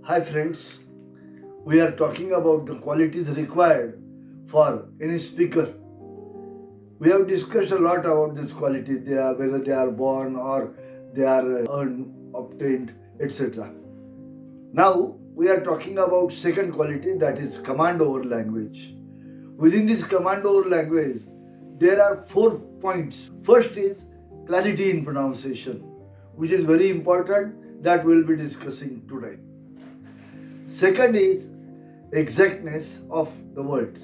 Hi friends, we are talking about the qualities required for any speaker. We have discussed a lot about these qualities, whether they are born or they are earned, obtained, etc. Now we are talking about second quality, that is command over language. Within this command over language, there are 4 points. First is clarity in pronunciation, which is very important, that we will be discussing today. Second is exactness of the words.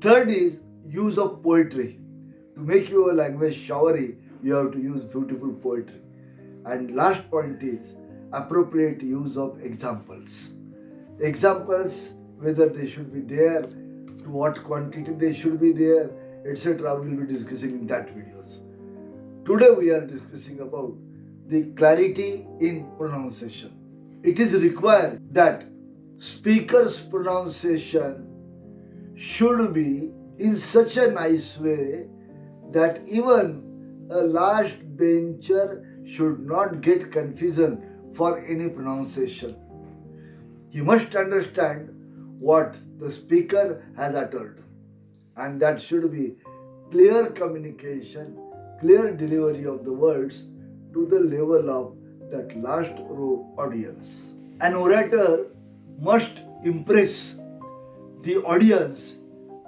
Third is use of poetry. To make your language showery, you have to use beautiful poetry. And last point is appropriate use of examples. Examples, whether they should be there, to what quantity they should be there, etc. we will be discussing in that videos. Today we are discussing about the clarity in pronunciation. It is required that speaker's pronunciation should be in such a nice way that even a last bencher should not get confusion for any pronunciation. He must understand what the speaker has uttered, and that should be clear communication, clear delivery of the words to the level of that last row audience. An orator must impress the audience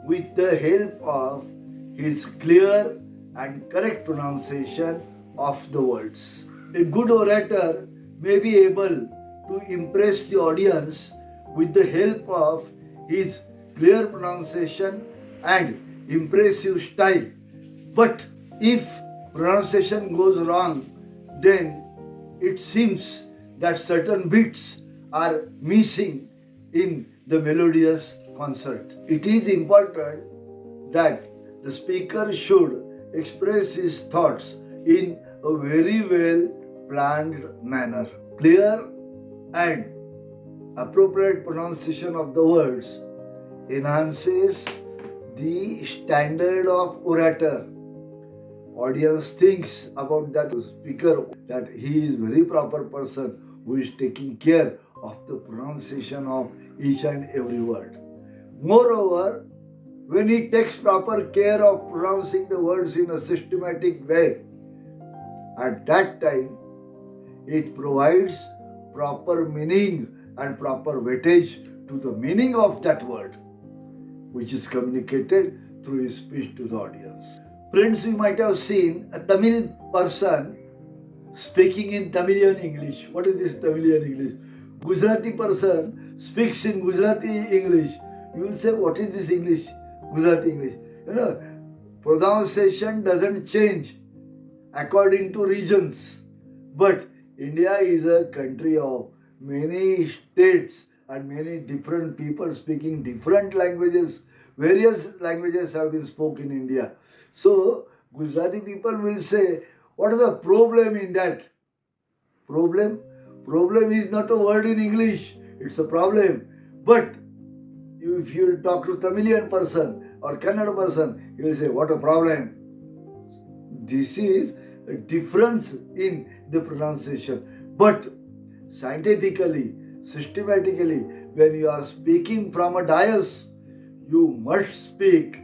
with the help of his clear and correct pronunciation of the words. A good orator may be able to impress the audience with the help of his clear pronunciation and impressive style. But if pronunciation goes wrong, then it seems that certain beats are missing in the melodious concert. It is important that the speaker should express his thoughts in a very well planned manner. Clear and appropriate pronunciation of the words enhances the standard of orator. Audience thinks about that speaker that he is very proper person who is taking care of the pronunciation of each and every word. Moreover, when he takes proper care of pronouncing the words in a systematic way, at that time it provides proper meaning and proper weightage to the meaning of that word, which is communicated through his speech to the audience. Friends, you might have seen a Tamil person speaking in Tamilian English. What is this Tamilian English? Gujarati person speaks in Gujarati English. You will say, what is this English? Gujarati English. Pronunciation doesn't change according to regions. But India is a country of many states and many different people speaking different languages. Various languages have been spoken in India. So, Gujarati people will say, what is the problem in that? Problem? Problem is not a word in English. It's a problem. But if you talk to Tamilian person or Kannada person, he will say, what a problem. This is a difference in the pronunciation. But scientifically, systematically, when you are speaking from a dais, you must speak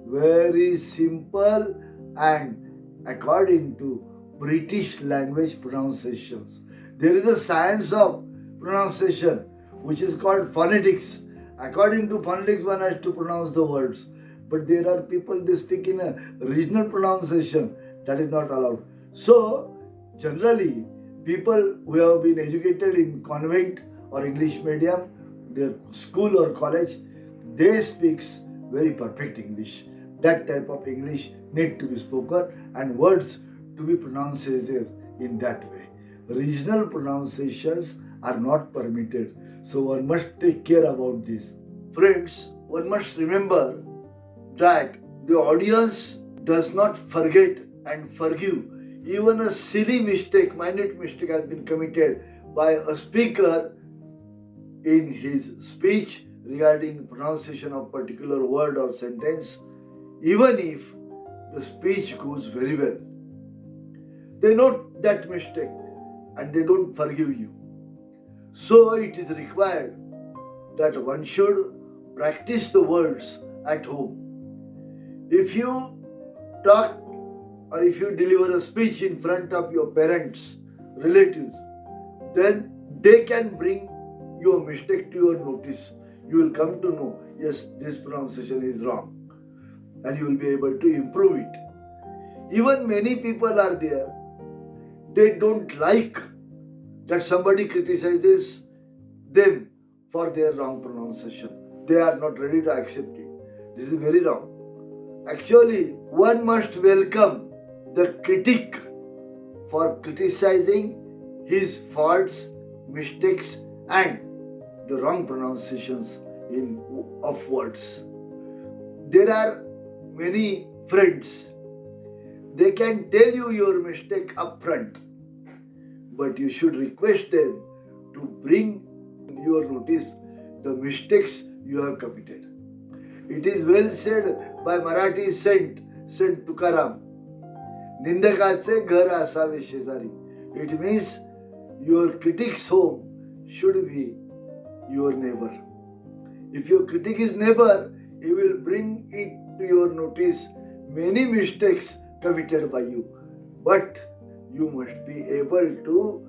very simple and according to British language pronunciations. There is a science of pronunciation which is called phonetics. According to phonetics, one has to pronounce the words. But there are people, they speak in a regional pronunciation, that is not allowed. So, generally, people who have been educated in convent or English medium, their school or college, they speak very perfect English. That type of English need to be spoken and words to be pronounced in that way. Regional pronunciations are not permitted. So one must take care about this. Friends, one must remember that the audience does not forget and forgive. Even a silly mistake, minute mistake has been committed by a speaker in his speech regarding pronunciation of particular word or sentence, even if the speech goes very well. They note that mistake and they don't forgive you. So it is required that one should practice the words at home. If you talk or if you deliver a speech in front of your parents, relatives, then they can bring your mistake to your notice. You will come to know, yes, this pronunciation is wrong, and you will be able to improve it. Even many people are there, they don't like that somebody criticizes them for their wrong pronunciation. They are not ready to accept it. This is very wrong. Actually, one must welcome the critic for criticizing his faults, mistakes, and the wrong pronunciations of words. There are many friends. They can tell you your mistake upfront, but you should request them to bring your notice the mistakes you have committed. It is well said by Marathi saint Tukaram, Nindakache ghar asave shezari. It means your critic's home should be your neighbor. If your critic is neighbor, he will bring it to your notice many mistakes committed by you. But you must be able to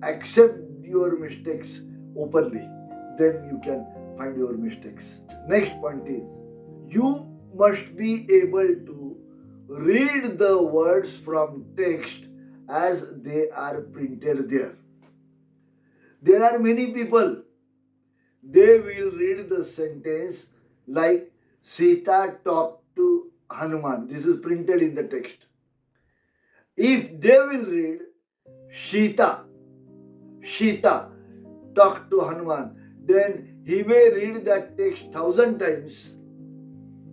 accept your mistakes openly. Then you can find your mistakes. Next point is, you must be able to read the words from text as they are printed there. There are many people, they will read the sentence like Sita talked to Hanuman. This is printed in the text. If they will read Sita talked to Hanuman, then he may read that text 1,000 times.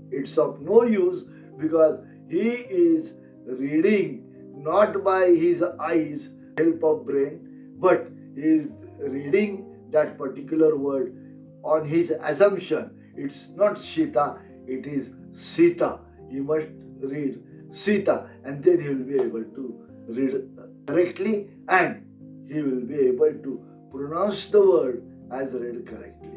It's of no use because he is reading not by his eyes, help of brain, but he is reading that particular word on his assumption. It's not Sita, it is Sita. He must read Sita, and then he will be able to read correctly, and he will be able to pronounce the word as read correctly.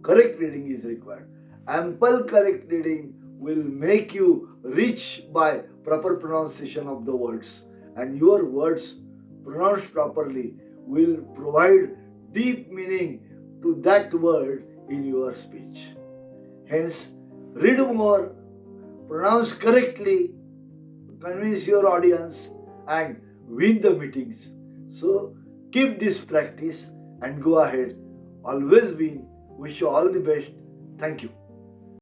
Correct reading is required. Ample correct reading will make you rich by proper pronunciation of the words, and your words pronounced properly will provide deep meaning to that word in your speech. Hence, read more, pronounce correctly, convince your audience, and win the meetings. So, keep this practice and go ahead. Always win. Wish you all the best. Thank you.